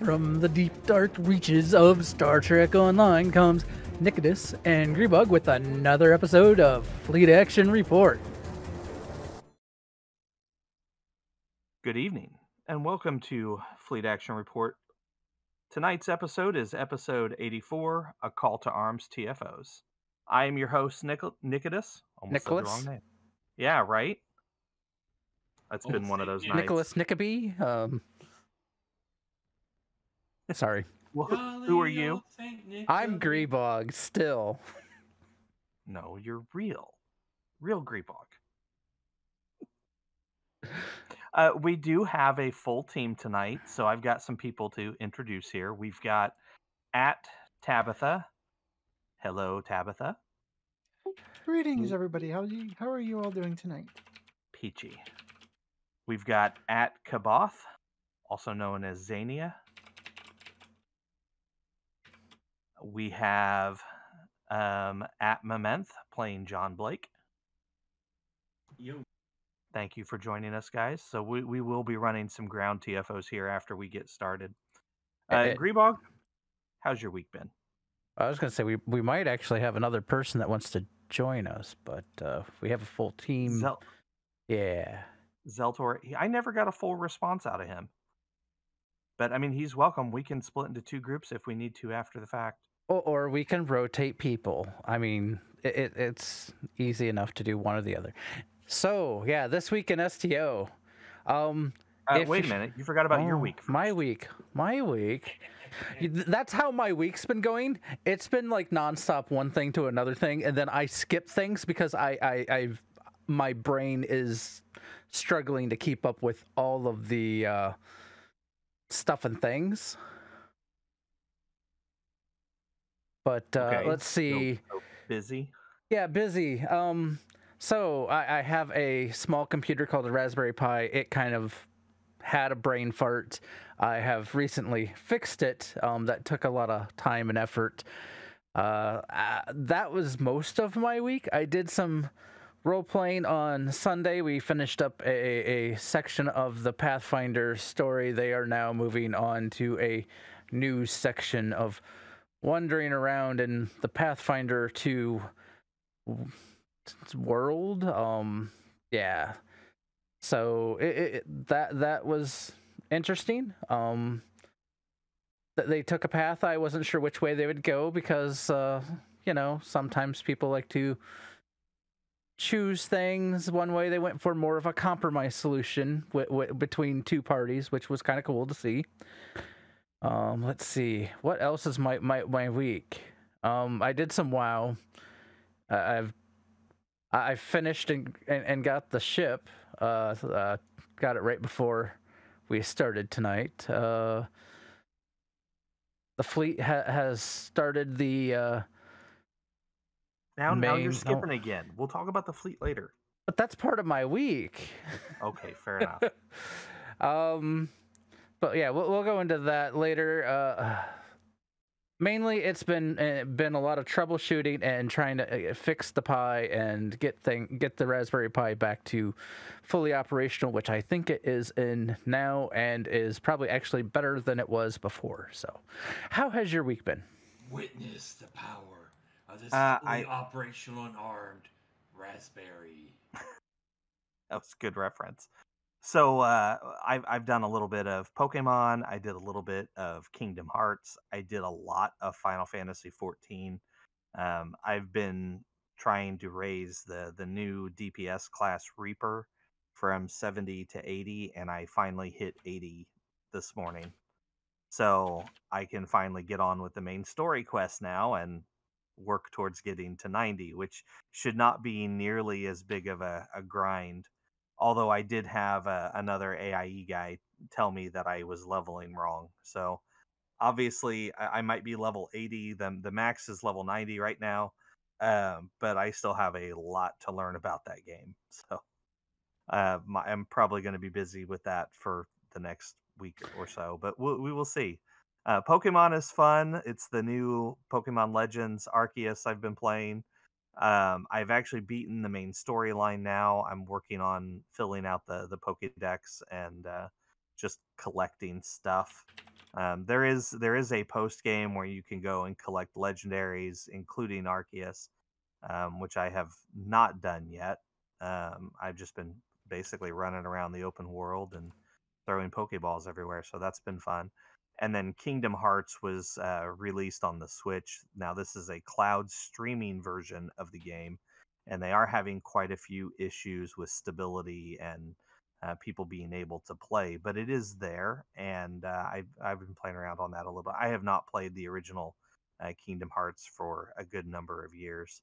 From the deep, dark reaches of Star Trek Online comes Nikodas and Grebog with another episode of Fleet Action Report. Good evening, and welcome to Fleet Action Report. Tonight's episode is episode 84, A Call to Arms TFOs. I am your host, Nikodas. Almost said the wrong name. Yeah, right? That's been one of those nights. Nicholas Nickaby. Sorry. Well, who are you? I'm Grebog, still. No, you're real. Real Grebog. We do have a full team tonight, so I've got some people to introduce here. We've got at Tabitha. Hello, Tabitha. Greetings, everybody. How are you all doing tonight? Peachy. We've got at Kaboth, also known as Zania. We have at Mamenth playing John Blake. Yo. Thank you for joining us, guys. So we will be running some ground TFOs here after we get started. Grebog, how's your week been? I was going to say we might actually have another person that wants to join us, but we have a full team. Yeah. Zeltor, I never got a full response out of him. But, I mean, he's welcome. We can split into two groups if we need to after the fact. Or we can rotate people. I mean, it's easy enough to do one or the other. So, yeah, this week in STO. Wait a minute. You forgot about your week first. My week. That's how my week's been going. It's been like nonstop one thing to another thing, and then I skip things because my brain is struggling to keep up with all of the stuff and things. But okay, let's see. So busy? Yeah, busy. So I have a small computer called a Raspberry Pi. It kind of had a brain fart. I have recently fixed it. That took a lot of time and effort. That was most of my week. I did some role-playing on Sunday. We finished up a section of the Pathfinder story. They are now moving on to a new section of wandering around in the Pathfinder 2 world. Yeah. So that was interesting. They took a path I wasn't sure which way they would go because sometimes people like to choose things one way. They went for more of a compromise solution between two parties, which was kind of cool to see. Let's see what else is my week. I did some WoW. I finished and got the ship. Got it right before we started tonight. The fleet has started the. Now you're skipping again. We'll talk about the fleet later. But that's part of my week. Okay, fair enough. But yeah, we'll go into that later. Mainly, it's been a lot of troubleshooting and trying to fix the Pi and get the Raspberry Pi back to fully operational, which I think it is in now and is probably actually better than it was before. So, how has your week been? Witness the power of this fully operational and armed Raspberry. That was a good reference. So I've done a little bit of Pokemon. I did a little bit of Kingdom Hearts. I did a lot of Final Fantasy 14. I've been trying to raise the new DPS class Reaper from 70 to 80, and I finally hit 80 this morning. So I can finally get on with the main story quest now and work towards getting to 90, which should not be nearly as big of a grind. Although I did have another AIE guy tell me that I was leveling wrong. So obviously I might be level 80. The max is level 90 right now. But I still have a lot to learn about that game. So I'm probably going to be busy with that for the next week or so. But we will see. Pokemon is fun. It's the new Pokemon Legends Arceus I've been playing. I've actually beaten the main storyline now. I'm working on filling out the Pokédex and just collecting stuff. There is a post game where you can go and collect legendaries, including Arceus, which I have not done yet. I've just been basically running around the open world and throwing Pokeballs everywhere, so that's been fun. And then Kingdom Hearts was released on the Switch. Now this is a cloud streaming version of the game, and they are having quite a few issues with stability and people being able to play, but it is there, and I've been playing around on that a little bit. I have not played the original Kingdom Hearts for a good number of years,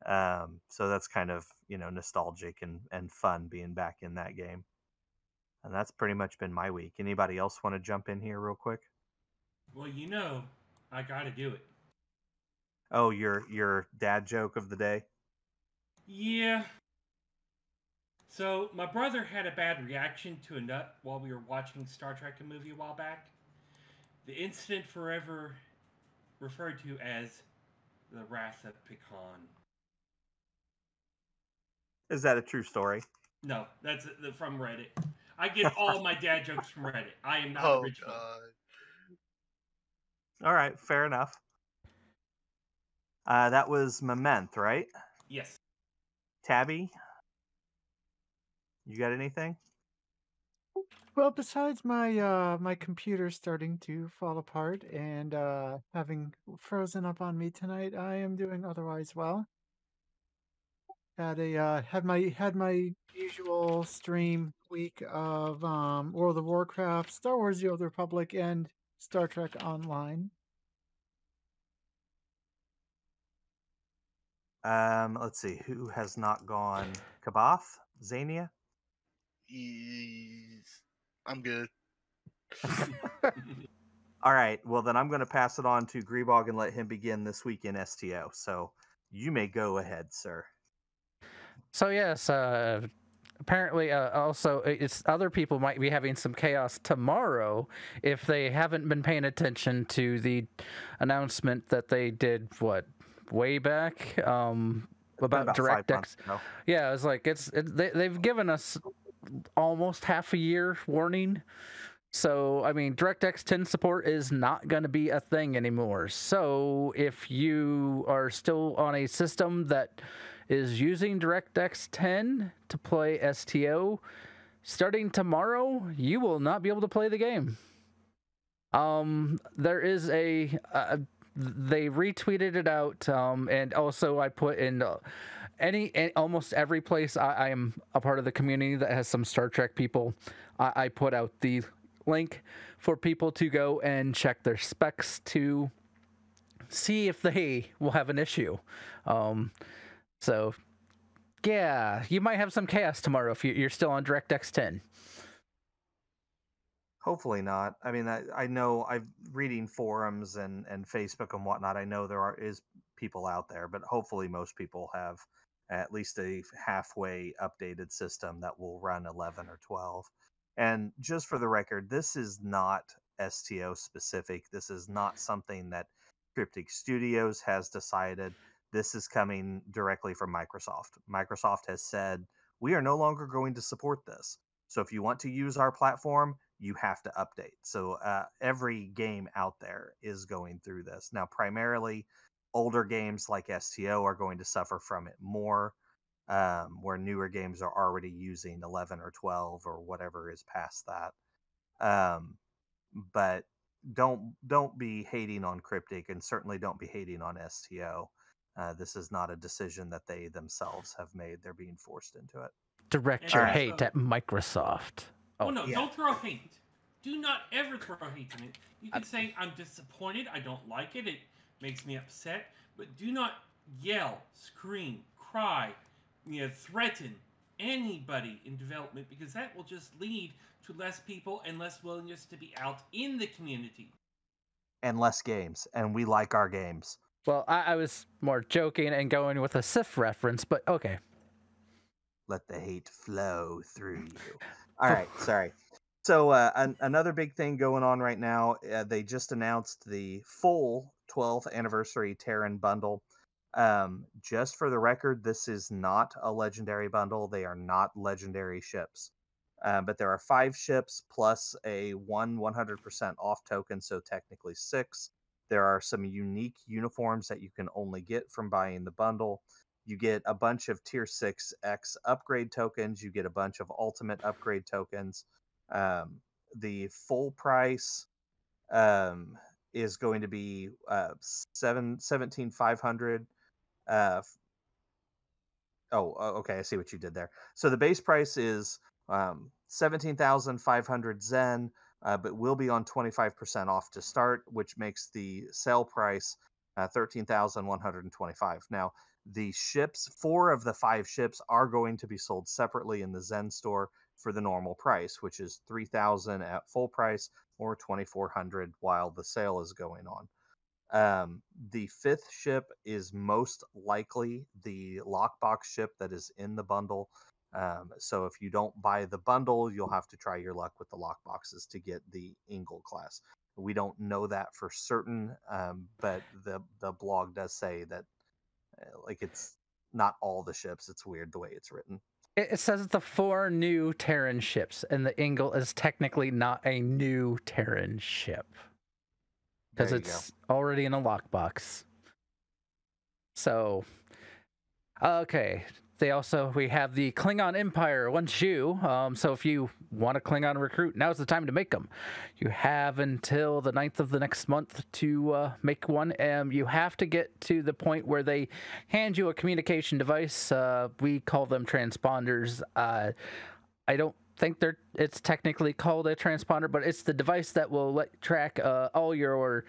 so that's kind of nostalgic and fun being back in that game. And that's pretty much been my week. Anybody else want to jump in here real quick? Well, I got to do it. Oh, your dad joke of the day? Yeah. So, my brother had a bad reaction to a nut while we were watching Star Trek a movie a while back. The incident forever referred to as the Wrath of Pecan. Is that a true story? No, that's from Reddit. I get all my dad jokes from Reddit. I am not original. God. All right, fair enough. That was Mament, right? Yes. Tabby, you got anything? Well, besides my my computer starting to fall apart and having frozen up on me tonight, I am doing otherwise well. Had my usual stream week of World of Warcraft, Star Wars: The Old Republic, and Star Trek Online. Let's see, who has not gone? Kabath? Zania? I'm good. All right, well then I'm going to pass it on to Grebog and let him begin this week in STO. So you may go ahead, sir. So yes, apparently also it's other people might be having some chaos tomorrow if they haven't been paying attention to the announcement that they did way back about DirectX. Yeah, it was like they've given us almost half a year warning. So, I mean, DirectX 10 support is not going to be a thing anymore. So, if you are still on a system that is using DirectX 10 to play STO, starting tomorrow, you will not be able to play the game. There is they retweeted it out, and also I put in almost every place I am a part of the community that has some Star Trek people. I put out the link for people to go and check their specs to see if they will have an issue. So, yeah, you might have some chaos tomorrow if you're still on DirectX 10. Hopefully not. I mean, I know I'm reading forums and Facebook and whatnot. I know there is people out there, but hopefully most people have at least a halfway updated system that will run 11 or 12. And just for the record, this is not STO specific. This is not something that Cryptic Studios has decided. This is coming directly from Microsoft. Microsoft has said, we are no longer going to support this. So if you want to use our platform, you have to update. So every game out there is going through this. Now, primarily, older games like STO are going to suffer from it more, where newer games are already using 11 or 12 or whatever is past that. But don't be hating on Cryptic, and certainly don't be hating on STO. This is not a decision that they themselves have made. They're being forced into it. Direct your hate at Microsoft. Oh no, yeah. Don't throw hate. Do not ever throw hate to me. You can say, I'm disappointed, I don't like it, it makes me upset, but do not yell, scream, cry, threaten anybody in development, because that will just lead to less people and less willingness to be out in the community. And less games, and we like our games. Well, I was more joking and going with a Sif reference, but okay. Let the hate flow through you. All right, sorry. So another big thing going on right now, they just announced the full 12th anniversary Terran bundle. Just for the record, this is not a legendary bundle. They are not legendary ships. But there are 5 ships plus a 100% off token, so technically 6. There are some unique uniforms that you can only get from buying the bundle. You get a bunch of tier 6X upgrade tokens. You get a bunch of ultimate upgrade tokens. The full price is going to be 17,500. Okay, I see what you did there. So the base price is 17,500 Zen, but will be on 25% off to start, which makes the sale price 13,125. Now, the ships, 4 of the 5 ships are going to be sold separately in the Zen store for the normal price, which is 3,000 at full price or 2,400 while the sale is going on. The 5th ship is most likely the lockbox ship that is in the bundle. So if you don't buy the bundle, you'll have to try your luck with the lockboxes to get the Ingle class. We don't know that for certain, but the blog does say that like it's not all the ships. It's weird the way it's written. It says the 4 new Terran ships, and the Ingle is technically not a new Terran ship because it's already in a lockbox. So, okay. We have the Klingon Empire once you. So if you want a Klingon recruit, now's the time to make them. You have until the 9th of the next month to make one. You have to get to the point where they hand you a communication device. We call them transponders. I don't think it's technically called a transponder, but it's the device that will track all your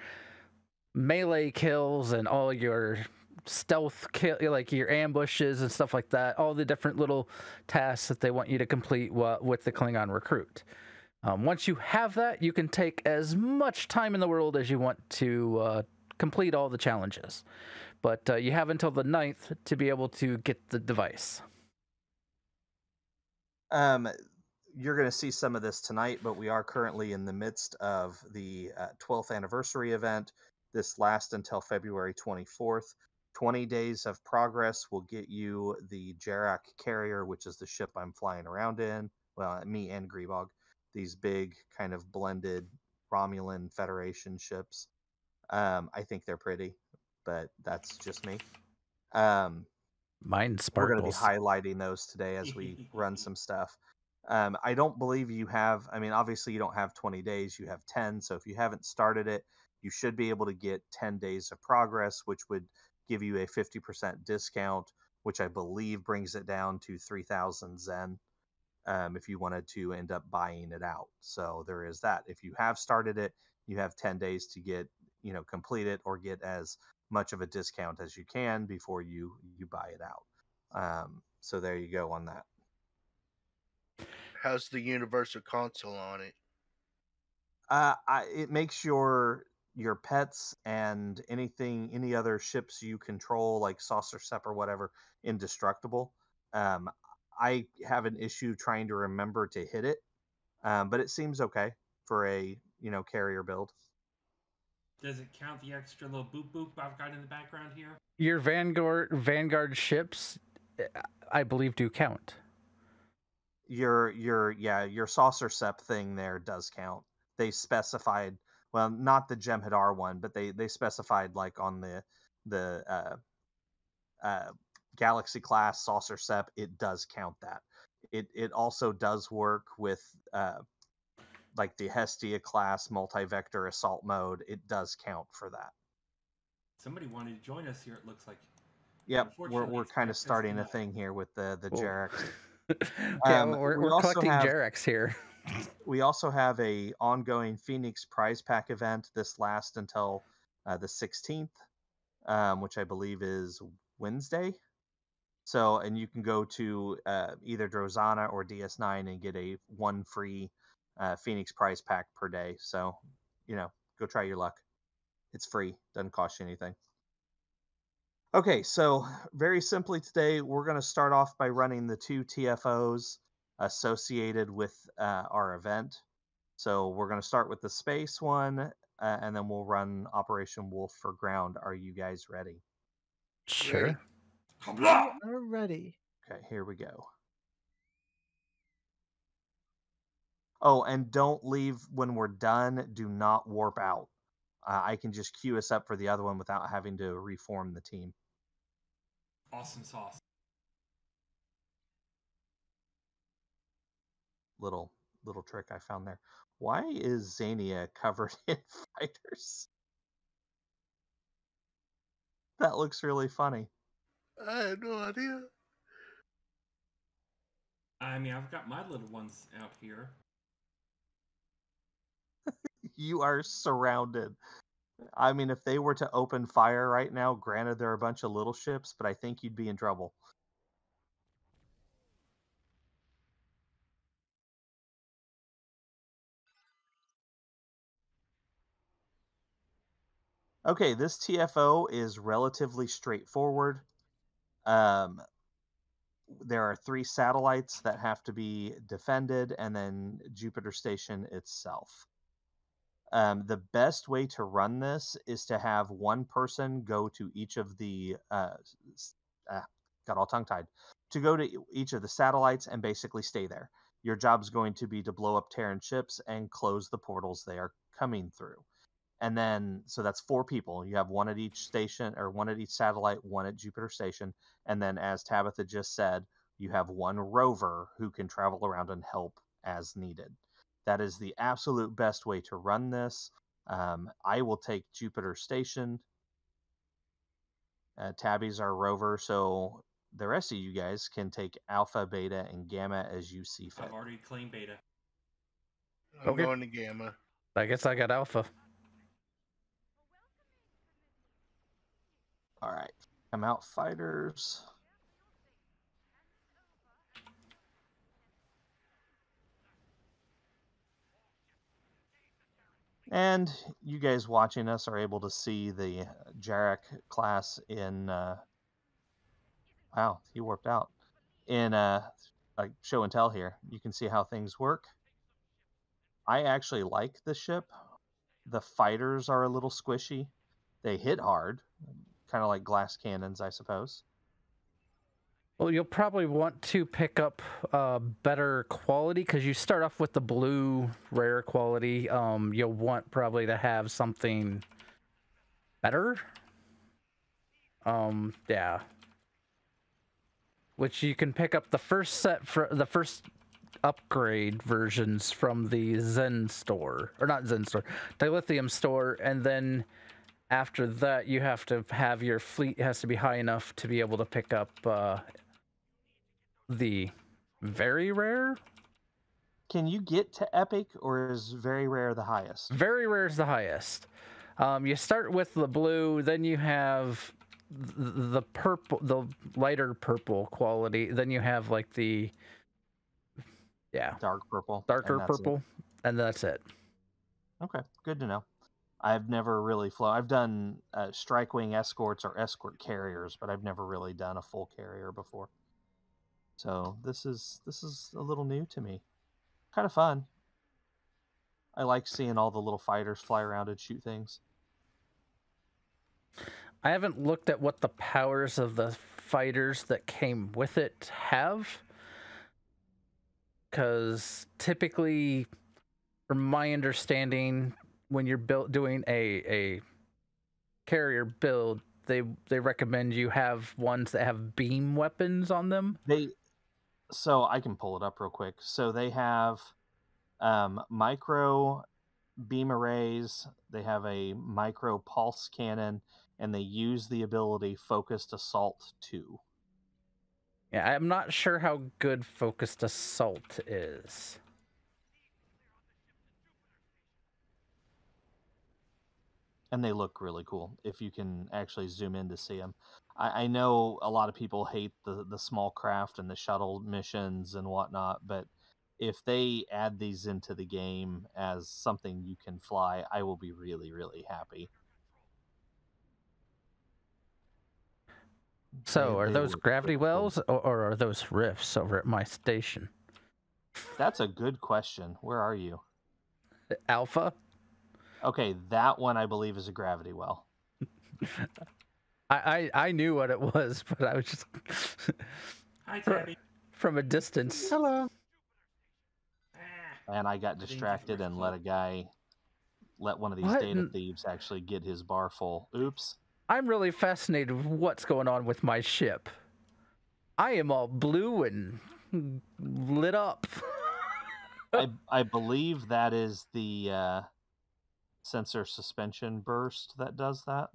melee kills and all your stealth kill, like your ambushes and stuff like that, all the different little tasks that they want you to complete with the Klingon recruit. Once you have that, you can take as much time in the world as you want to complete all the challenges, but you have until the 9th to be able to get the device. You're going to see some of this tonight, but we are currently in the midst of the 12th anniversary event. This lasts until February 24th. 20 days of progress will get you the Jarak carrier, which is the ship I'm flying around in. Well, me and Grebog. These big kind of blended Romulan Federation ships. I think they're pretty, but that's just me. Mine sparkles. We're going to be highlighting those today as we run some stuff. I don't believe you have, obviously you don't have 20 days, you have 10. So if you haven't started it, you should be able to get 10 days of progress, which would give you a 50% discount, which I believe brings it down to 3,000 Zen if you wanted to end up buying it out. So there is that. If you have started it, you have 10 days to get, complete it or get as much of a discount as you can before you buy it out. So there you go on that. How's the universal console on it? It makes your pets and any other ships you control, like Saucer Sep or whatever, indestructible. I have an issue trying to remember to hit it, but it seems okay for a carrier build. Does it count the extra little boop boop I've got in the background here? Your Vanguard ships, I believe, do count. Your Saucer Sep thing there does count. They specified, well, not the Jem'Hadar one, but they specified like on the Galaxy class Saucer Sep, it does count that. It also does work with like the Hestia class multi-vector assault mode. It does count for that. Somebody wanted to join us here, it looks like. Yep, we're kind of starting a thing here with the Jarak. Yeah, we're collecting Jaraks here. We also have a ongoing Phoenix prize pack event. This lasts until the 16th, which I believe is Wednesday. So, and you can go to either Drozana or DS9 and get a 1 free Phoenix prize pack per day. So, go try your luck. It's free. Doesn't cost you anything. Okay, so very simply today, we're going to start off by running the 2 TFOs associated with our event. So we're going to start with the space one, and then we'll run Operation Wolf for ground. Are you guys ready? Sure. We're ready. Okay, here we go. Oh, and don't leave when we're done. Do not warp out. I can just queue us up for the other one without having to reform the team. Awesome sauce. Little trick I found there. Why is Xania covered in fighters? That looks really funny. I had no idea. I mean, I've got my little ones out here. You are surrounded. I mean, if they were to open fire right now, granted they're a bunch of little ships, but I think you'd be in trouble. Okay, this TFO is relatively straightforward. There are 3 satellites that have to be defended, and then Jupiter Station itself. The best way to run this is to have one person go to each of the got all tongue-tied, to go to each of the satellites and basically stay there. Your job's going to be to blow up Terran ships and close the portals they are coming through. And then, so that's 4 people. You have one at each station, or one at each satellite, one at Jupiter Station. And then, as Tabitha just said, you have one rover who can travel around and help as needed. That is the absolute best way to run this. I will take Jupiter Station. Tabby's our rover, so the rest of you guys can take Alpha, Beta, and Gamma as you see fit. I've already claimed Beta. I'm Okay. going to Gamma. I guess I got Alpha. All right, come out, fighters. And you guys watching us are able to see the Jarek class in, wow, he warped out. In like show and tell here. You can see how things work. I actually like the ship. The fighters are a little squishy. They hit hard, kind of like glass cannons, I suppose. Well, you'll probably want to pick up better quality because you start off with the blue rare quality. You'll want probably to have something better. Yeah. Which you can pick up the first set for the first upgrade versions from the Zen store, or not Zen store, Dilithium store, and then after that you have to have your fleet has to be high enough to be able to pick up the very rare. Can you get to epic, or is very rare the highest? Very rare is the highest. You start with the blue, then you have the purple, the lighter purple quality, then you have like the Dark purple. darker and that's it. purple, and that's it. Okay, good to know. I've never really flown. I've done strike wing escorts or escort carriers, but I've never really done a full carrier before. So this is a little new to me. Kind of fun. I like seeing all the little fighters fly around and shoot things. I haven't looked at what the powers of the fighters that came with it have, because typically, from my understanding, when you're doing a carrier build, they recommend you have ones that have beam weapons on them. So I can pull it up real quick. So they have micro beam arrays. They have a micro pulse cannon, and they use the ability Focused Assault 2. Yeah, I'm not sure how good Focused Assault is. And they look really cool if you can actually zoom in to see them. I know a lot of people hate the small craft and the shuttle missions and whatnot, but if they add these into the game as something you can fly, I will be really, really happy. So, are They those look gravity really cool. wells or are those rifts over at my station? That's a good question. Where are you? Alpha? Okay, that one I believe is a gravity well. I knew what it was, but I was just Hi, Tabby. from a distance. Hello. Ah, And I got The dangerous distracted and club. let one of these What data in- thieves actually get his bar full. Oops. I'm really fascinated with what's going on with my ship. I am all blue and lit up. I believe that is the sensor suspension burst that does that.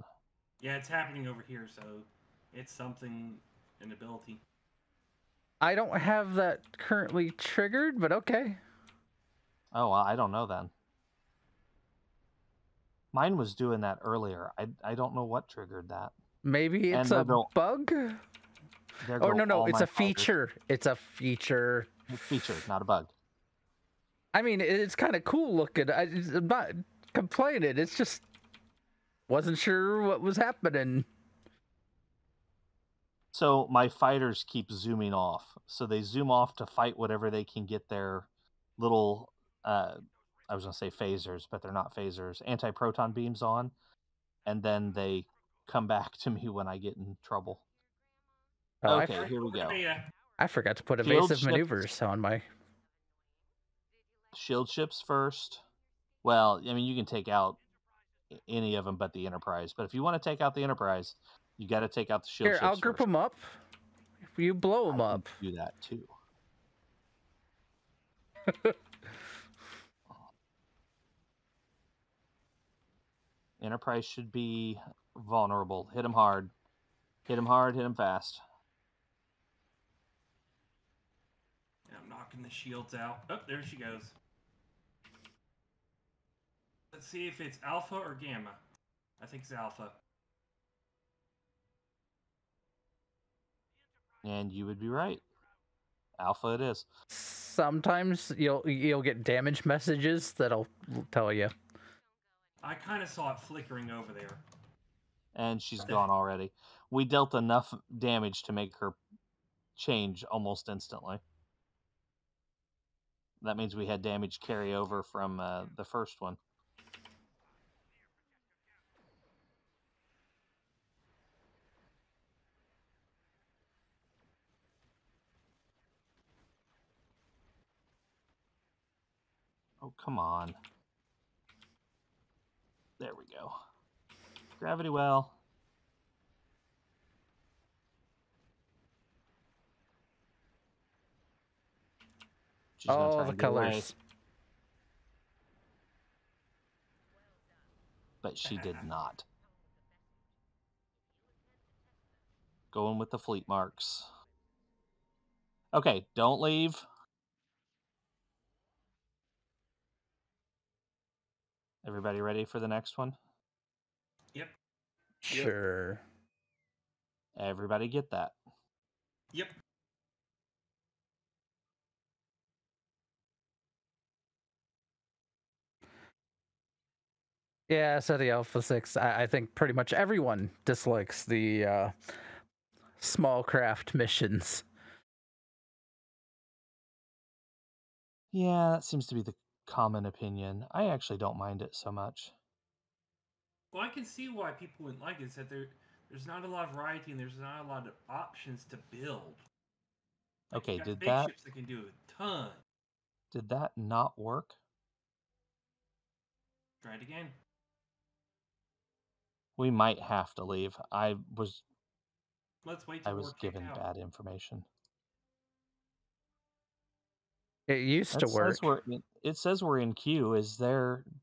Yeah, it's happening over here, so it's something, an ability. I don't have that currently triggered, but okay. Oh, I don't know then. Mine was doing that earlier. I don't know what triggered that. Maybe it's And a bug? There Oh, go no, all it's my a feature. It's a feature. fighters. Feature, not a bug. I mean, it's kind of cool looking. I'm not complaining. It's just wasn't sure what was happening. So my fighters keep zooming off. So they zoom off to fight whatever they can get their little, I was going to say phasers, but they're not phasers, anti-proton beams on. And then they come back to me when I get in trouble. Oh, Okay, here we go. I forgot to put Shield evasive ships. maneuvers on my. Shield ships first. Well, I mean, you can take out any of them but the Enterprise. But if you want to take out the Enterprise, you got to take out the shield Here, ships I'll group first. them up. You blow them up. Do that too. Enterprise should be vulnerable. Hit them hard. Hit them hard, hit them fast. I'm knocking the shields out. Oh, there she goes. Let's see if it's alpha or gamma. I think it's alpha. And you would be right. Alpha it is. Sometimes you'll get damage messages that'll tell you. I kind of saw it flickering over there. And she's gone already. We dealt enough damage to make her change almost instantly. That means we had damage carry over from the first one. Oh, come on. There we go. Gravity well. She's gonna try Oh, the and get away, colors. but she did not. Going with the fleet marks. Okay, don't leave. Everybody ready for the next one? Yep. Sure. Everybody get that. Yep. Yeah, so the Alpha 6, I think pretty much everyone dislikes the small craft missions. Yeah, that seems to be the common opinion. I actually don't mind it so much. Well, I can see why people wouldn't like it. Is that there's not a lot of variety and there's not a lot of options to build. Like, Okay, you got did spaceships that can do a ton. Did that not work? Try it again. We might have to leave. I was Let's wait till we're given kicked out. bad information. It used to work. It says we're in queue.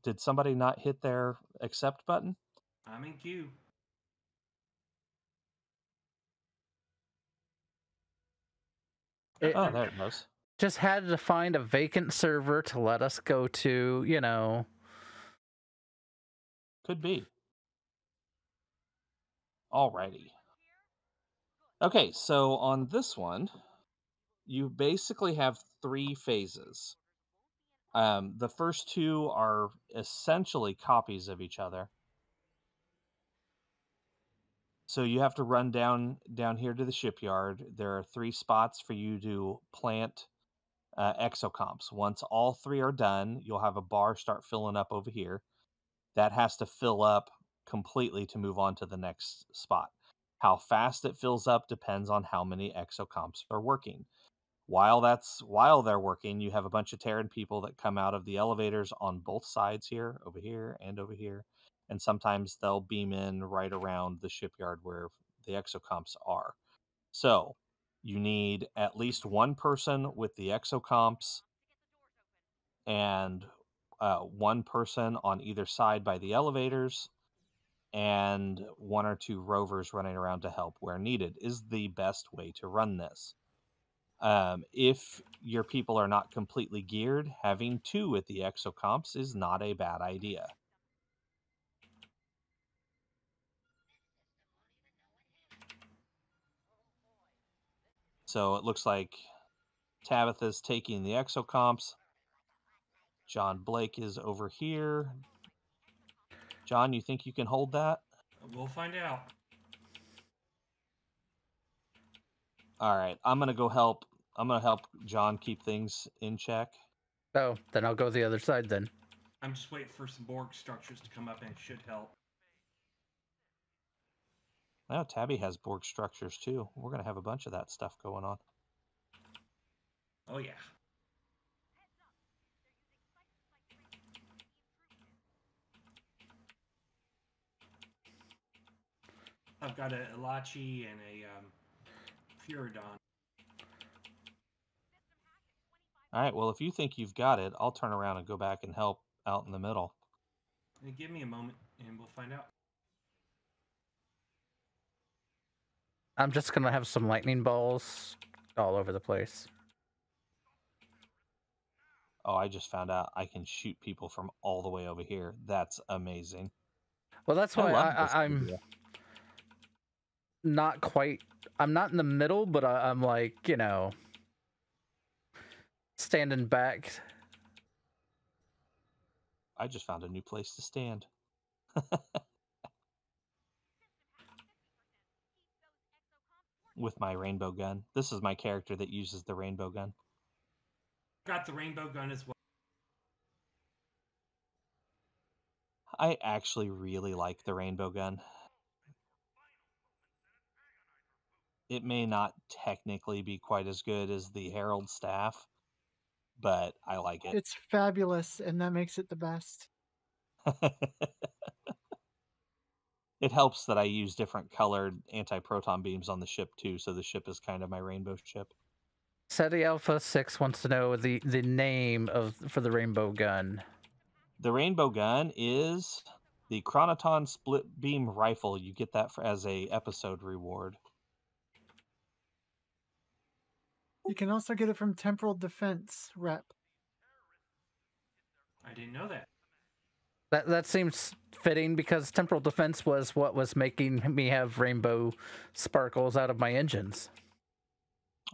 Did somebody not hit their accept button? I'm in queue. Oh, there it goes. Just had to find a vacant server to let us go to, you know. Could be. Alrighty. Okay, so on this one, you basically have 3 phases. The first 2 are essentially copies of each other. So you have to run down here to the shipyard. There are 3 spots for you to plant exocomps. Once all 3 are done, you'll have a bar start filling up over here. That has to fill up completely to move on to the next spot. How fast it fills up depends on how many exocomps are working. While they're working, you have a bunch of Terran people that come out of the elevators on both sides here, over here and over here. And sometimes they'll beam in right around the shipyard where the exocomps are. So you need at least one person with the exocomps and one person on either side by the elevators, and one or two rovers running around to help where needed is the best way to run this. If your people are not completely geared, having two with the exocomps is not a bad idea. So it looks like Tabitha's taking the exocomps. John Blake is over here. John, you think you can hold that? We'll find out. All right, I'm gonna go help. I'm gonna help John keep things in check. Oh, then I'll go the other side then. I'm just waiting for some Borg structures to come up, and it should help. Now Tabby has Borg structures too. We're gonna have a bunch of that stuff going on. Oh yeah. I've got a Elachi and a Furidon. All right, well, if you think you've got it, I'll turn around and go back and help out in the middle. Give me a moment, and we'll find out. I'm just gonna have some lightning balls all over the place. Oh, I just found out I can shoot people from all the way over here. That's amazing. Well, that's I why love this I'm idea. not quite. I'm not in the middle, but I'm like, you know, standing back. I just found a new place to stand. With my rainbow gun. This is my character that uses the rainbow gun. Got the rainbow gun as well. I actually really like the rainbow gun. It may not technically be quite as good as the Herald staff, but I like it. It's fabulous, and that makes it the best. It helps that I use different colored anti-proton beams on the ship too, so the ship is kind of my rainbow ship. SETI Alpha 6 wants to know the name for the rainbow gun. The rainbow gun is the Chronoton split beam rifle. You get that as a episode reward. You can also get it from Temporal Defense Rep. I didn't know that. That seems fitting because temporal defense was what was making me have rainbow sparkles out of my engines.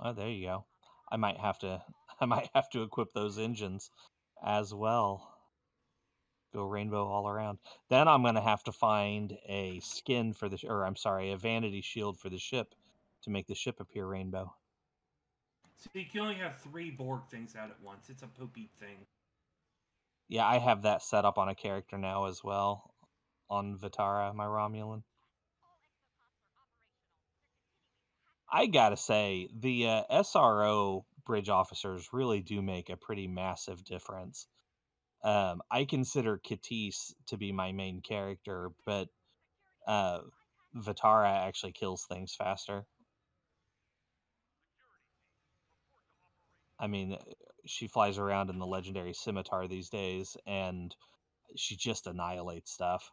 Oh, there you go. I might have to equip those engines as well. Go rainbow all around. Then I'm going to have to find a skin for a vanity shield for the ship to make the ship appear rainbow. So you can only have 3 Borg things out at once. It's a poopy thing. Yeah, I have that set up on a character now as well. On Vitara, my Romulan. I gotta say, the SRO bridge officers really do make a pretty massive difference. I consider Katis to be my main character, but Vitara actually kills things faster. I mean, she flies around in the legendary scimitar these days, and she just annihilates stuff.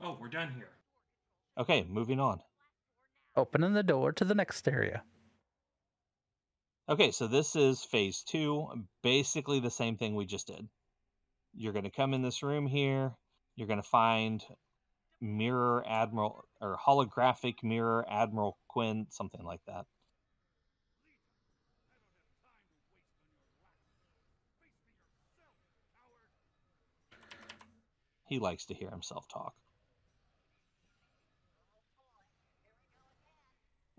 Oh, we're done here. Okay, moving on. Opening the door to the next area. Okay, so this is phase 2, basically the same thing we just did. You're going to come in this room here. You're going to find mirror Admiral, or holographic mirror Admiral Quinn, something like that. He likes to hear himself talk.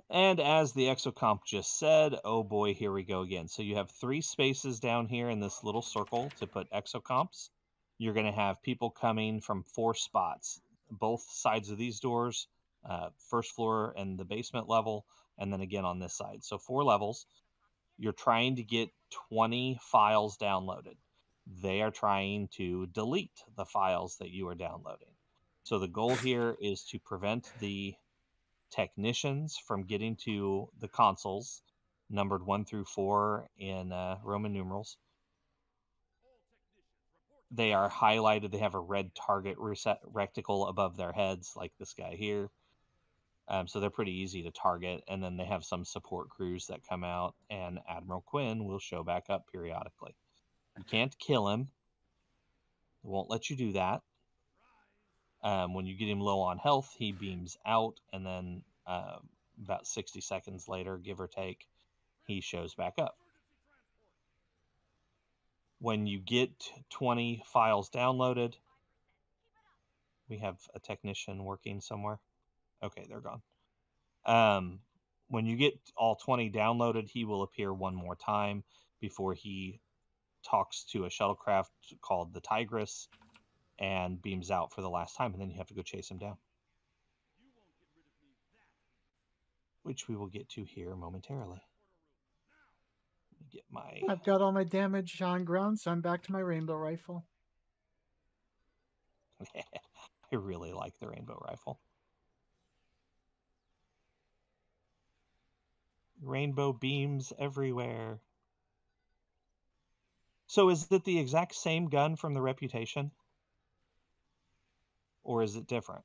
And as the exocomp just said, oh boy, here we go again. So you have 3 spaces down here in this little circle to put exocomps. You're going to have people coming from 4 spots, both sides of these doors, first floor and the basement level, and then again on this side. So 4 levels. You're trying to get 20 files downloaded. They are trying to delete the files that you are downloading. So the goal here is to prevent the technicians from getting to the consoles, numbered 1 through 4 in Roman numerals. They are highlighted. They have a red target reticle above their heads, like this guy here. So they're pretty easy to target. And then they have some support crews that come out, and Admiral Quinn will show back up periodically. You can't kill him. It won't let you do that. When you get him low on health, he beams out, and then about 60 seconds later, give or take, he shows back up. When you get 20 files downloaded, we have a technician working somewhere. Okay, they're gone. When you get all 20 downloaded, he will appear one more time before he talks to a shuttlecraft called the Tigress and beams out for the last time, and then you have to go chase him down, which we will get to here momentarily. Get my... I've got all my damage on ground, so I'm back to my rainbow rifle. I really like the rainbow rifle. Rainbow beams everywhere. So is it the exact same gun from the Reputation? Or is it different?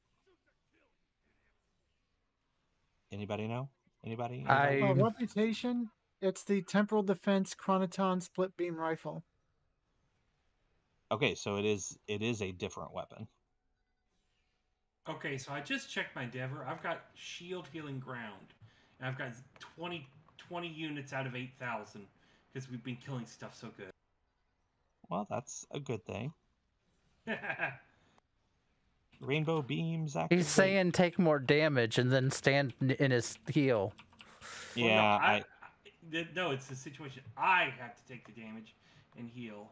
Anybody know? Anybody? Reputation, it's the Temporal Defense Chronoton Split Beam Rifle. Okay, so it is a different weapon. Okay, so I just checked my Dever. I've got shield healing ground. And I've got 20 units out of 8,000 because we've been killing stuff so good. Well, that's a good thing. Rainbow beams activate. He's saying take more damage and then stand in his heal. Yeah, well, no, it's the situation. I have to take the damage and heal.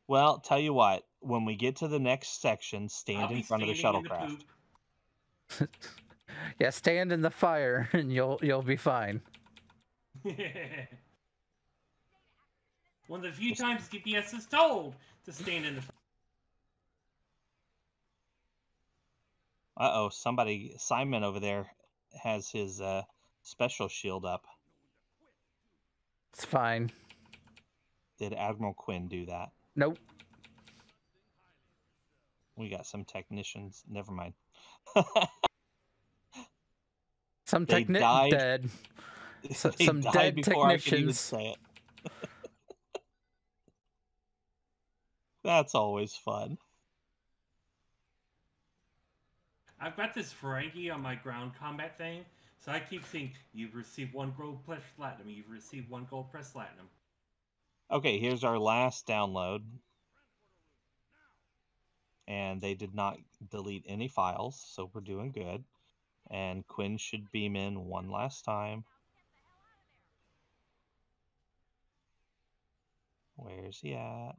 Well, tell you what, when we get to the next section, stand in front of the shuttlecraft. Yeah, stand in the fire and you'll be fine. One of the few times DPS is told to stand in the fire. Uh-oh, Simon over there has his special shield up. It's fine. Did Admiral Quinn do that? Nope. We got some technicians. Never mind. Some They died. Dead. They Some died dead before I could even technicians. say it. That's always fun. I've got this Ferengi on my ground combat thing, so I keep saying, you've received 1 gold plus platinum, you've received 1 gold plus platinum. Okay, here's our last download. And they did not delete any files, so we're doing good. And Quinn should beam in one last time. Where's he at?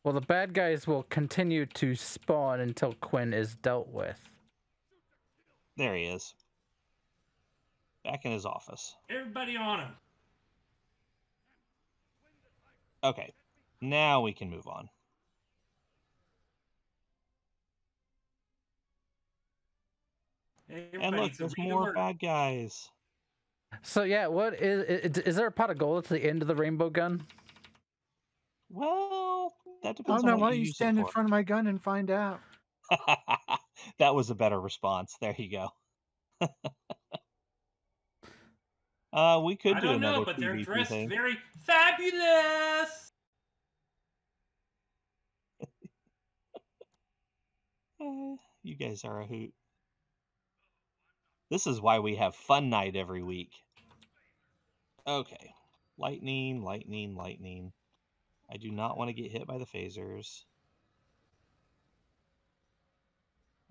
Well, the bad guys will continue to spawn until Quinn is dealt with. There he is. Back in his office. Everybody on him. Okay, now we can move on. And look, there's more bad guys. So yeah, what is there a pot of gold at the end of the rainbow gun? Well, that Oh depends no, on why what don't you you use stand it in for. front of my gun and find out? That was a better response. There you go. We could do I don't another know, but they're PvP dressed thing. very fabulous. You guys are a hoot. This is why we have fun night every week. Okay. Lightning, lightning, lightning. I do not want to get hit by the phasers.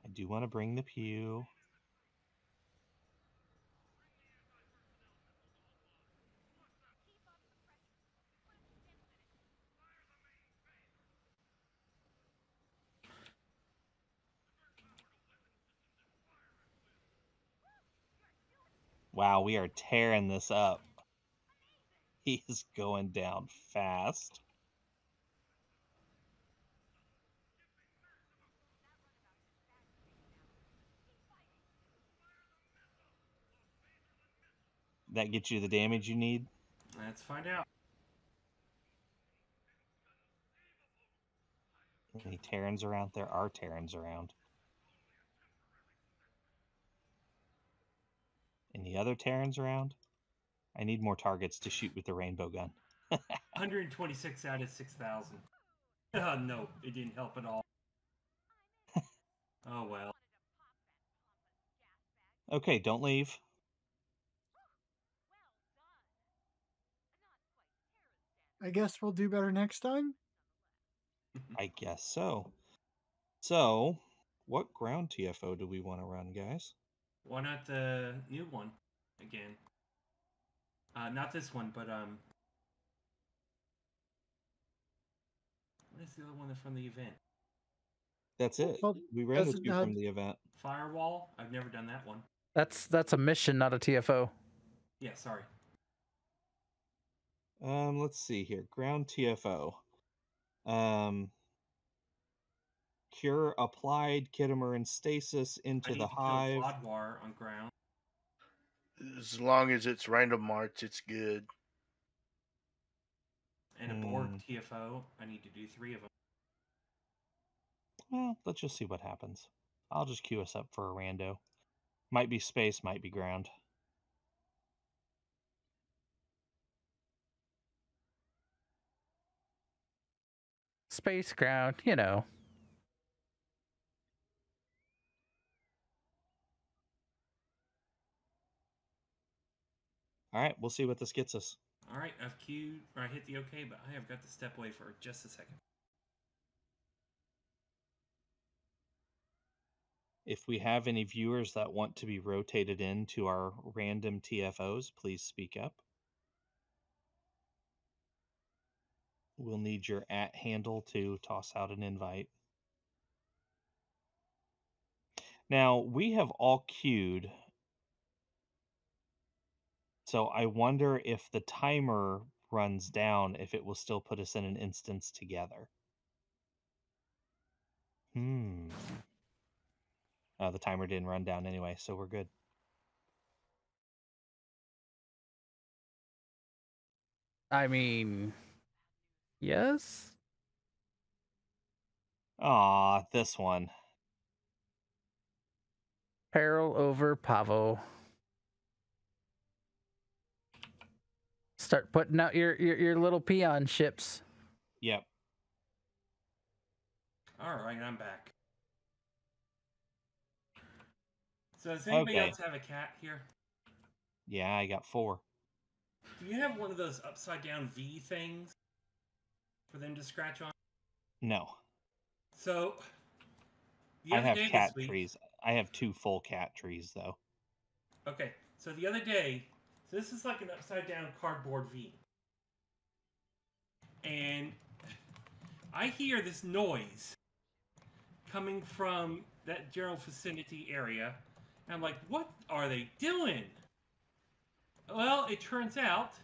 I do want to bring the pew. Wow, we are tearing this up. He is going down fast. That gets you the damage you need? Let's find out. Any Terrans around? There are Terrans around. Any other Terrans around? I need more targets to shoot with the rainbow gun. 126 out of 6,000. No, it didn't help at all. Oh well. Okay, don't leave. I guess we'll do better next time. I guess so. So, what ground TFO do we want to run, guys? Why not the new one again? Not this one, but what is the other one from the event? That's it. Well, We ran the doesn't two that- from the event. Firewall? I've never done that one. That's a mission, not a TFO. Yeah, sorry. Let's see here. Ground TFO. Cure applied Kittimer and stasis I into need the to kill hive. Bloodwar on ground. As long as it's random march, it's good. And a Borg TFO. I need to do 3 of them. Well, let's just see what happens. I'll just queue us up for a rando. Might be space, might be ground. Space ground, you know. All right, we'll see what this gets us. Alright, I've queued, or I hit the OK, but I have got to step away for just a second. If we have any viewers that want to be rotated into our random TFOs, please speak up. We'll need your @ handle to toss out an invite. Now, we have all queued. So I wonder if the timer runs down, if it will still put us in an instance together. The timer didn't run down anyway, so we're good. I mean, yes. Aw, this one. Peril over Pavo. Start putting out your little peon ships. Yep. Alright, I'm back. So does anybody Okay. else have a cat here? Yeah, I got 4. Do you have one of those upside down V things for them to scratch on? No. So the I other have day cat this week, trees. I have 2 full cat trees, though. okay, so the other day, so this is like an upside down cardboard V. And I hear this noise coming from that general vicinity area. And I'm like, what are they doing? Well, it turns out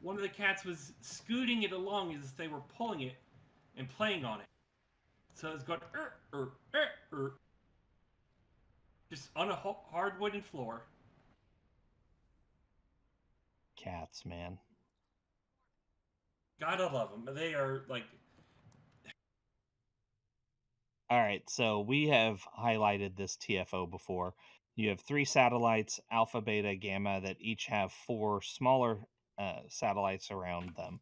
one of the cats was scooting it along as they were pulling it and playing on it. So it's going just on a hard wooden floor. Cats, man. Gotta love them. They are like. All right, so we have highlighted this TFO before. You have 3 satellites, Alpha, Beta, Gamma, that each have 4 smaller satellites around them.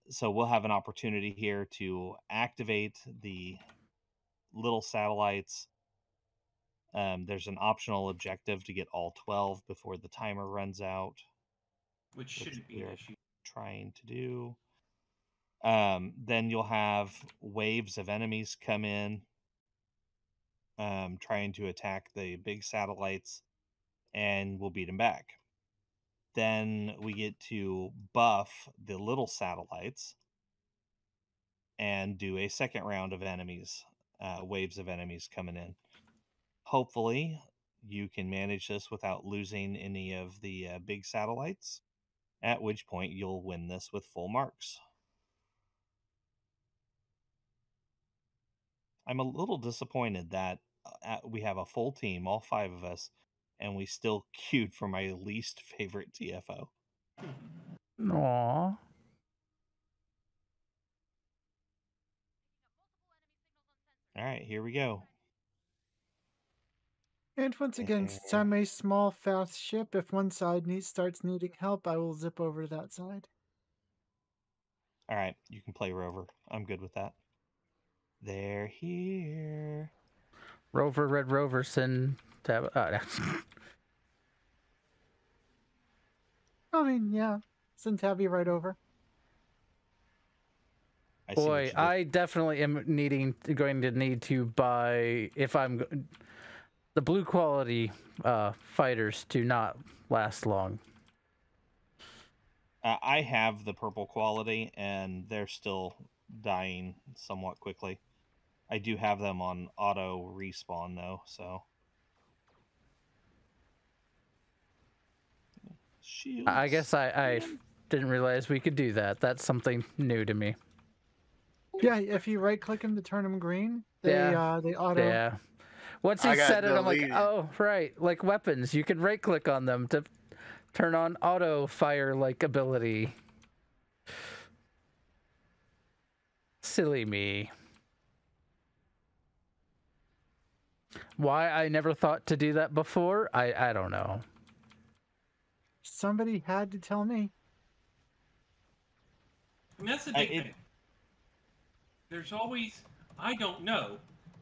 So we'll have an opportunity here to activate the little satellites. There's an optional objective to get all 12 before the timer runs out, Which shouldn't be an issue. trying to do. Then you'll have waves of enemies come in, trying to attack the big satellites, and we'll beat them back. Then we get to buff the little satellites and do a second round of enemies, waves of enemies coming in. Hopefully, you can manage this without losing any of the big satellites, at which point you'll win this with full marks. I'm a little disappointed that we have a full team, all 5 of us, and we still queued for my least favorite TFO. Aww. All right, here we go. And once again, since I'm a small, fast ship, if one side starts needing help, I will zip over to that side. All right, you can play rover. I'm good with that. They're here. Rover, Red Rover, send tab. I mean, yeah, send Tabby right over. Boy, I definitely am going to need to buy, if I'm the blue quality fighters do not last long. I have the purple quality, and they're still dying somewhat quickly. I do have them on auto respawn, though, so... Shields. I guess I didn't realize we could do that. That's something new to me. Yeah, if you right-click them to turn them green, they auto... Yeah. Once he said it, I'm like, oh, right. Like weapons, you can right-click on them to turn on auto-fire-like ability. Silly me. Why I never thought to do that before, I don't know. Somebody had to tell me. And that's the big thing. There's always, I don't know,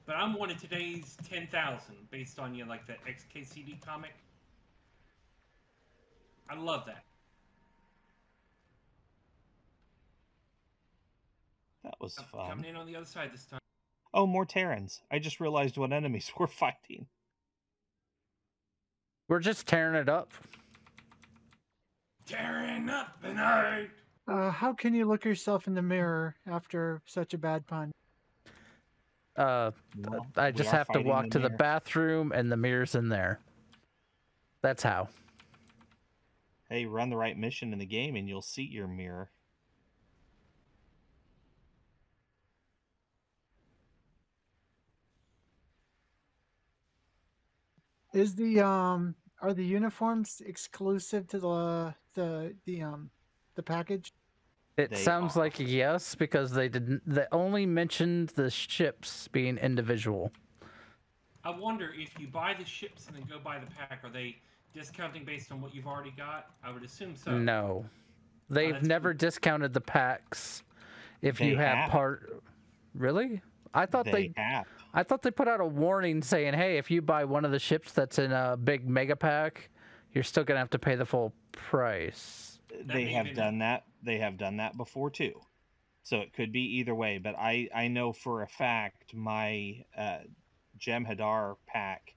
but I'm one of today's 10,000 based on, like the XKCD comic. I love that. That was fun. Coming in on the other side this time. Oh, more Terrans. I just realized what enemies we're fighting. We're just tearing it up. Tearing up the night. How can you look yourself in the mirror after such a bad pun? I just have to walk to the bathroom and the mirror's in there. That's how. Hey, run the right mission in the game and you'll see your mirror. Is the are the uniforms exclusive to the package? It sounds like yes, because they only mentioned the ships being individual. I wonder if you buy the ships and then go buy the pack, are they discounting based on what you've already got? I would assume so. No. They've never discounted the packs if you have part. Really? I thought they put out a warning saying, "Hey, if you buy one of the ships that's in a big mega pack, you're still going to have to pay the full price." They have done that. They have done that before too. So it could be either way, but I know for a fact my Jem'Hadar pack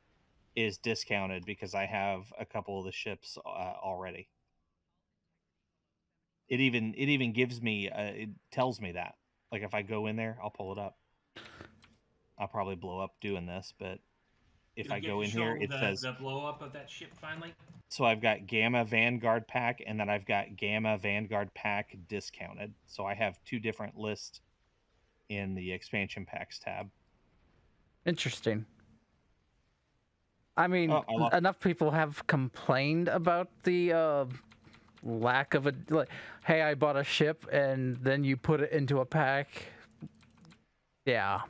is discounted because I have a couple of the ships already. It even gives me it tells me that. Like if I go in there, I'll pull it up. I'll probably blow up doing this, but if I go in here, it says the blow up of that ship finally. So I've got Gamma Vanguard pack, and then I've got Gamma Vanguard pack discounted. So I have 2 different lists in the expansion packs tab. Interesting. I mean, enough people have complained about the lack of a... Like, hey, I bought a ship, and then you put it into a pack. Yeah.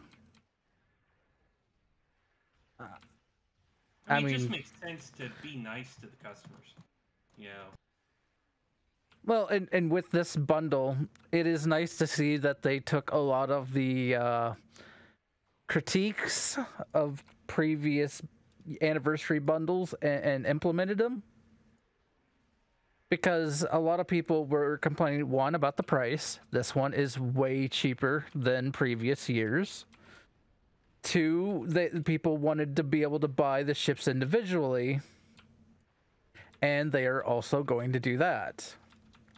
I mean, it just makes sense to be nice to the customers. Yeah. Well, and with this bundle, it is nice to see that they took a lot of the critiques of previous anniversary bundles and implemented them. Because a lot of people were complaining, one, about the price. This one is way cheaper than previous years. 2, people wanted to be able to buy the ships individually, and they are also going to do that.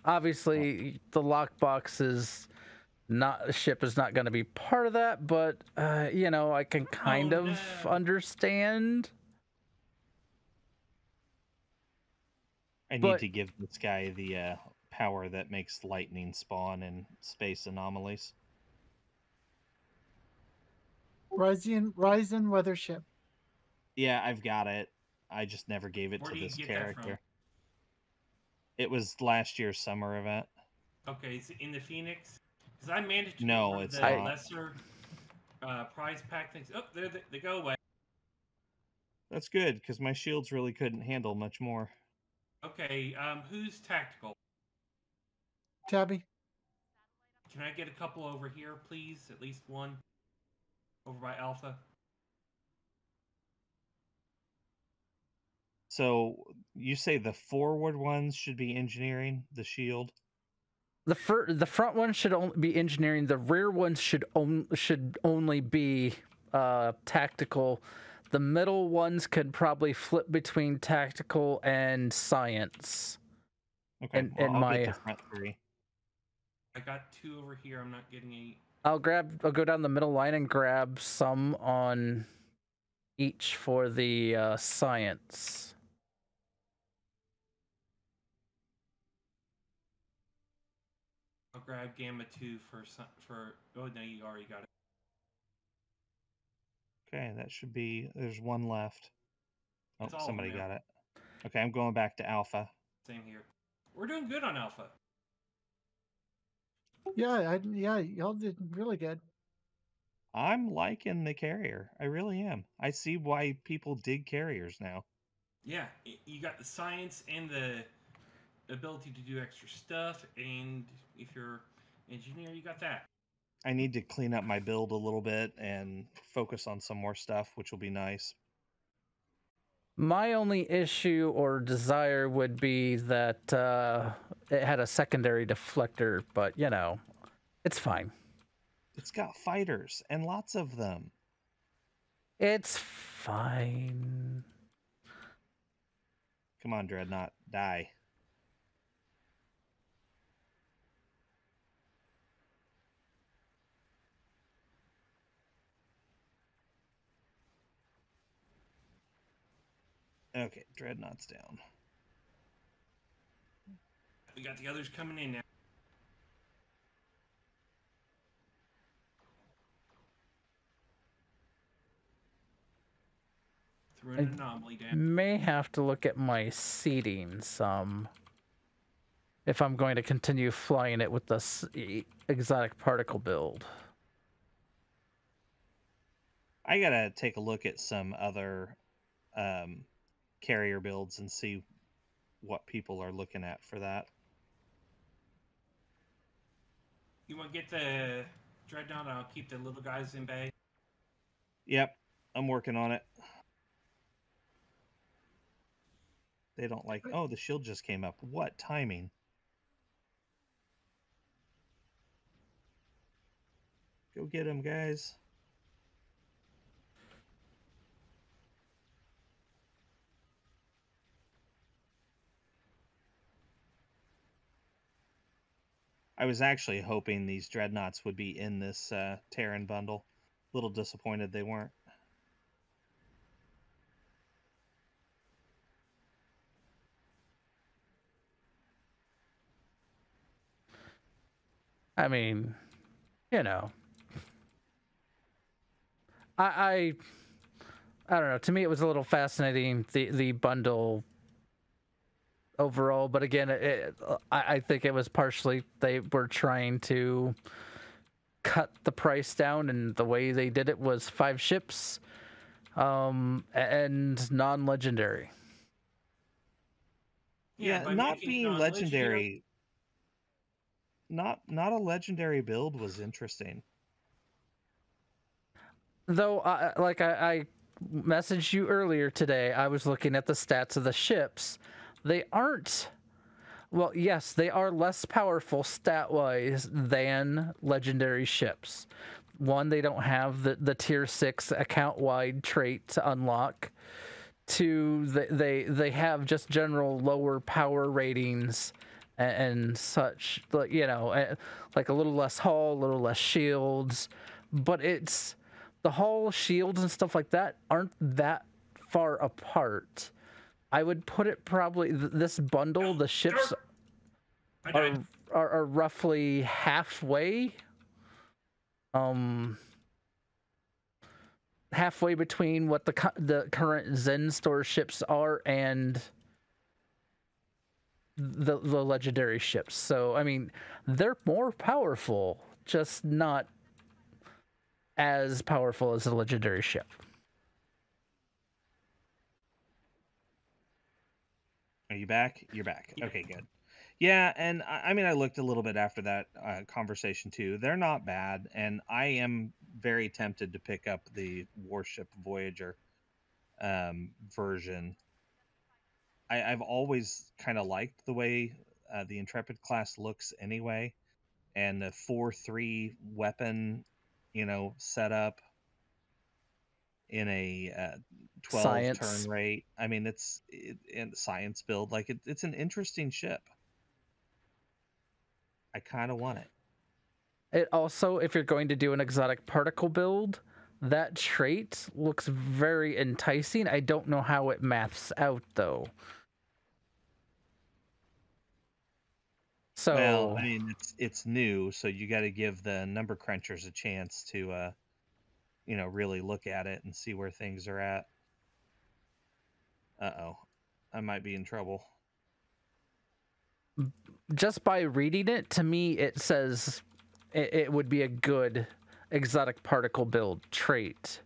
Obviously, the lockbox is not, the ship is not going to be part of that, but you know, I can kind of understand. I need But- to give this guy the power that makes lightning spawn in space anomalies. Ryzen weathership. Yeah, I've got it. I just never gave it Where to do you this get that from? character. It was last year's summer event. Okay, is it in the Phoenix? Because I managed to No, get one of it's the not. lesser prize pack things. Oh, there they go away. That's good, because my shields really couldn't handle much more. Okay, who's tactical? Tabby. Can I get a couple over here, please? At least one. Over by Alpha. So you say the forward ones should be engineering the shield? The front one should only be engineering. The rear ones should only be tactical. The middle ones could probably flip between tactical and science. Okay, And- well, and I'll my- get the front three. I got two over here. I'm not getting a. I'll go down the middle line and grab some on each for the science. I'll grab Gamma 2 for. Oh no, you already got it. Okay, that should be. There's one left. Oh, It's all of somebody them got now. it. Okay, I'm going back to Alpha. Same here. We're doing good on Alpha. Yeah, y'all did really good. I'm liking the carrier. I really am. I see why people dig carriers now. Yeah, you got the science and the ability to do extra stuff, and if you're engineer, you got that. I need to clean up my build a little bit and focus on some more stuff, which will be nice. My only issue or desire would be that it had a secondary deflector, but you know, it's fine. It's got fighters and lots of them. It's fine. Come on, Dreadnought, die. Okay, Dreadnought's down. We got the others coming in now. Threw an anomaly down. May have to look at my seating some if I'm going to continue flying it with this exotic particle build. I gotta take a look at some other carrier builds and see what people are looking at for that. You want to get the Dreadnought? I'll keep the little guys in bay. Yep, I'm working on it. They don't like. Oh, the shield just came up. What timing? Go get him, guys. I was actually hoping these dreadnoughts would be in this Terran bundle. A little disappointed they weren't. I mean, you know, I don't know. To me, it was a little fascinating, the bundle overall. But again, I think it was partially they were trying to cut the price down, and the way they did it was 5 ships, and non-legendary. Yeah, by not making being non-legendary- legendary. Not a legendary build was interesting. Though, like I messaged you earlier today, I was looking at the stats of the ships. They aren't. Well, yes, they are less powerful stat-wise than legendary ships. One, they don't have the tier 6 account-wide trait to unlock. 2, they have just general lower power ratings and such, you know, like a little less hull, a little less shields, but it's the hull, shields, and stuff like that aren't that far apart. I would put it probably this bundle. The ships I died. are roughly halfway. Halfway between what the current Zen store ships are and the legendary ships. So I mean, they're more powerful, just not as powerful as the legendary ship. Are you back? You're back. Yeah. Okay, good. Yeah, and I mean, I looked a little bit after that conversation too. They're not bad, and I am very tempted to pick up the Warship Voyager version. I've always kind of liked the way the Intrepid class looks anyway, and the 4-3 weapon, setup in a 12 Science. turn rate. I mean, in science build, like it's an interesting ship. I kind of want it. It also, if you're going to do an exotic particle build, that trait looks very enticing. I don't know how it maths out though. So Well, I mean, it's new, so you got to give the number crunchers a chance to, really look at it and see where things are at. Uh-oh, I might be in trouble. just by reading it, to me, it says it would be a good exotic particle build trait.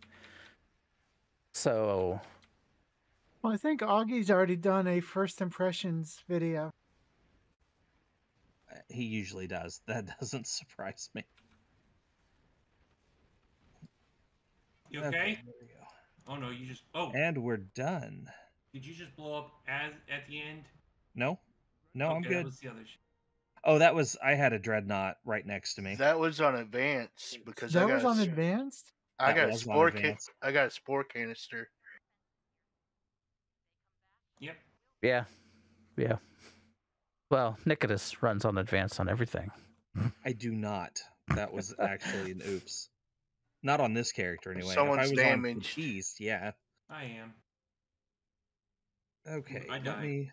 So, Well, I think Augie's already done a first impressions video. He usually does. That doesn't surprise me. You okay? There we go. Oh no, you just. Oh, And we're done. did you just blow up at the end? No, Okay, I'm that good. was the other. Oh, I had a dreadnought right next to me. That was on advance because That was on advanced? I That got a was on spore advance. I got a spore canister. Yep. yeah. Well, Nikodas runs on advanced on everything. I do not. That was actually an oops. Not on this character anyway. Someone's if I was damaged. On Beast, yeah. I am. Okay. I Let died.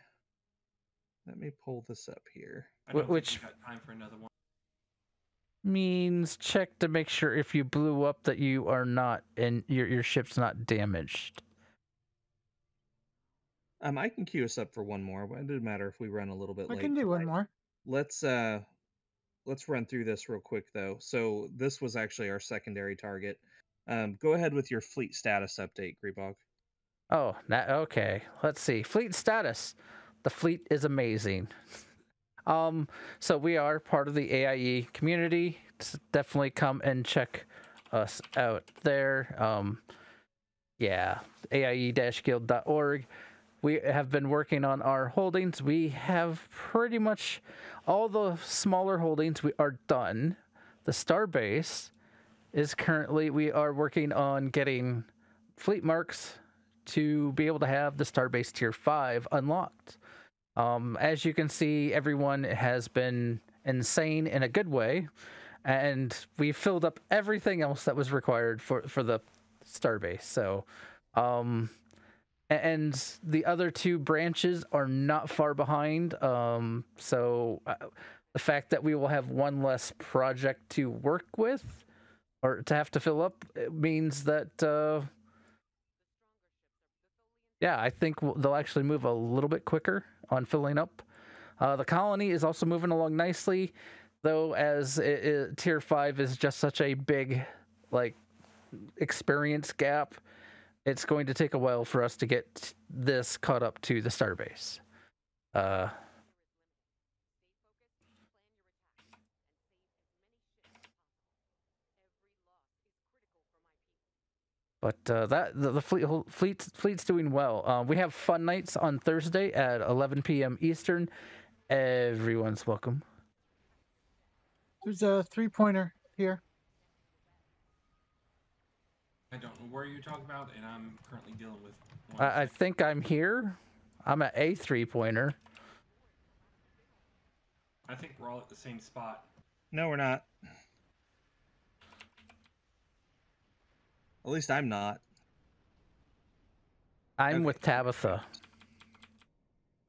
me pull this up here. I don't Which- think we got time for another one. Means check to make sure if you blew up that you are not and your ship's not damaged. I can queue us up for one more, but it doesn't matter if we run a little bit I late. can do one tonight. more. Let's run through this real quick though. So this was actually our secondary target. Go ahead with your fleet status update, Grebog. Oh, okay. Let's see. Fleet status. The fleet is amazing. So we are part of the AIE community. Definitely come and check us out there. Yeah, AIE-guild.org. We have been working on our holdings. We have pretty much all the smaller holdings we are done. The starbase is currently, we are working on getting fleet marks to be able to have the starbase tier 5 unlocked. As you can see, everyone has been insane in a good way, and we filled up everything else that was required for the starbase. So, and the other two branches are not far behind. So the fact that we will have one less project to work with or to have to fill up, it means that yeah, I think they'll actually move a little bit quicker on filling up. The colony is also moving along nicely, though, as tier 5 is just such a big, experience gap. It's going to take a while for us to get this caught up to the starbase. But the fleet's doing well. We have fun nights on Thursday at 11 p.m. Eastern. Everyone's welcome. There's a 3-pointer here. I don't know where you're talking about, and I'm currently dealing with one. I think I'm here. I'm at a 3-pointer. I think we're all at the same spot. No, we're not. At least I'm not. I'm Okay. with Tabitha.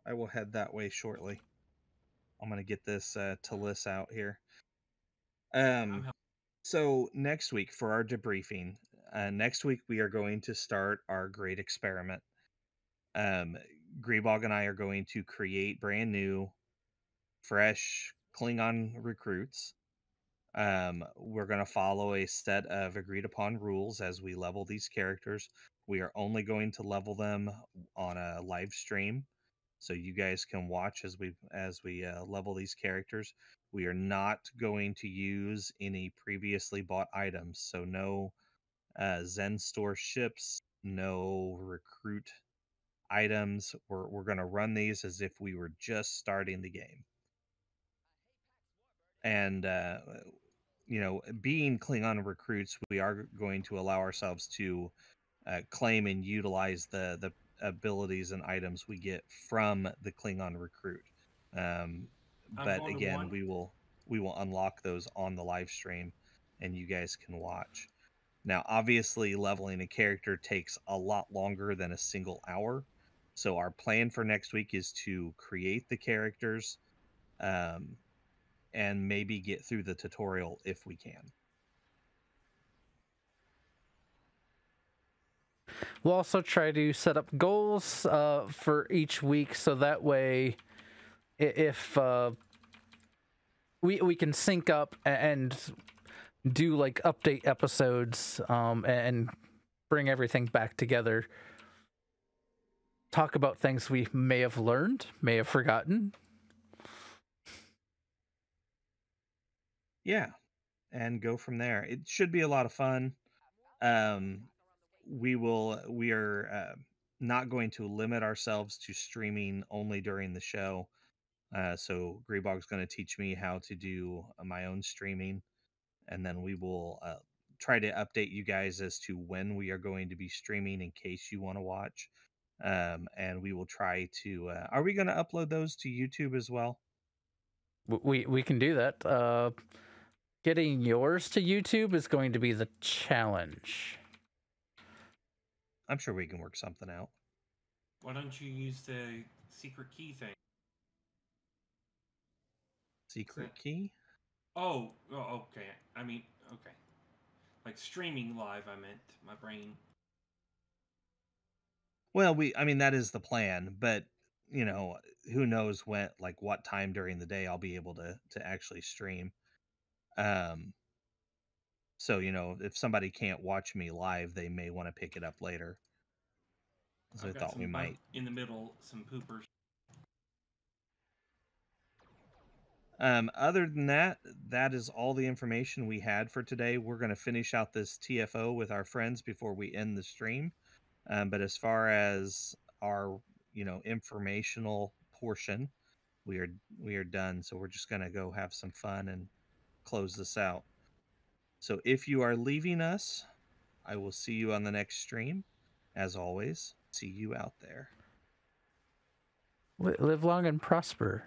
I will head that way shortly. I'm gonna get this Talis out here. So next week for our debriefing, next week we are going to start our great experiment. Grebog and I are going to create brand new, fresh Klingon recruits. We're going to follow a set of agreed upon rules as we level these characters. We are only going to level them on a live stream, so you guys can watch as we level these characters. We are not going to use any previously bought items, so no Zen store ships, no recruit items. We're going to run these as if we were just starting the game. And being Klingon recruits, we are going to allow ourselves to claim and utilize the abilities and items we get from the Klingon recruit. But again, we will unlock those on the live stream, and you guys can watch. Now, obviously, leveling a character takes a lot longer than a single hour. So our plan for next week is to create the characters, and maybe get through the tutorial if we can. We'll also try to set up goals for each week, so that way, if we can sync up and do like update episodes, and bring everything back together. Talk about things we may have learned, may have forgotten. Yeah, and go from there. It should be a lot of fun. We are not going to limit ourselves to streaming only during the show. So Grebog's going to teach me how to do my own streaming, and then we will try to update you guys as to when we are going to be streaming in case you want to watch. And we will try to. Are we going to upload those to YouTube as well? We can do that. Getting yours to YouTube is going to be the challenge. I'm sure we can work something out. Why don't you use the secret key thing? Secret key? Oh, okay. I mean, okay. Like streaming live, I meant. My brain. Well, that is the plan, but who knows what time during the day I'll be able to actually stream. So if somebody can't watch me live, they may want to pick it up later. So I thought we might. In the middle, some poopers. Other than that, that is all the information we had for today. We're going to finish out this TFO with our friends before we end the stream. But as far as our, informational portion, we are done. So we're just going to go have some fun and close this out. So if you are leaving us, I will see you on the next stream. As always, see you out there. Live long and prosper.